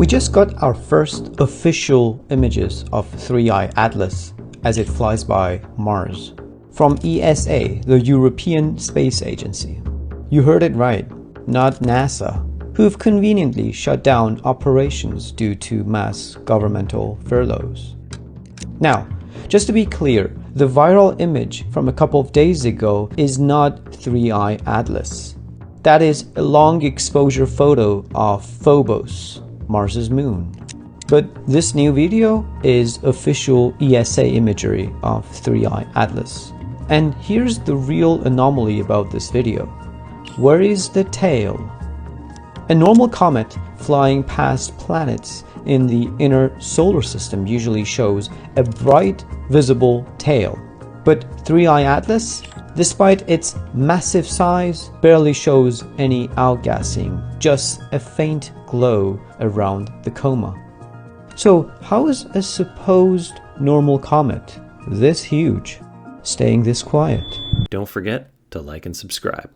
We just got our first official images of 3I Atlas as it flies by Mars from ESA, the European Space Agency. You heard it right, not NASA, who've conveniently shut down operations due to mass governmental furloughs. Now, just to be clear, the viral image from a couple of days ago is not 3I Atlas. That is a long exposure photo of Phobos, Mars's moon. But this new video is official ESA imagery of 3I Atlas. And here's the real anomaly about this video. Where is the tail? A normal comet flying past planets in the inner solar system usually shows a bright, visible tail. But 3I Atlas, despite its massive size, barely shows any outgassing, just a faint glow around the coma. So how is a supposed normal comet this huge staying this quiet? Don't forget to like and subscribe.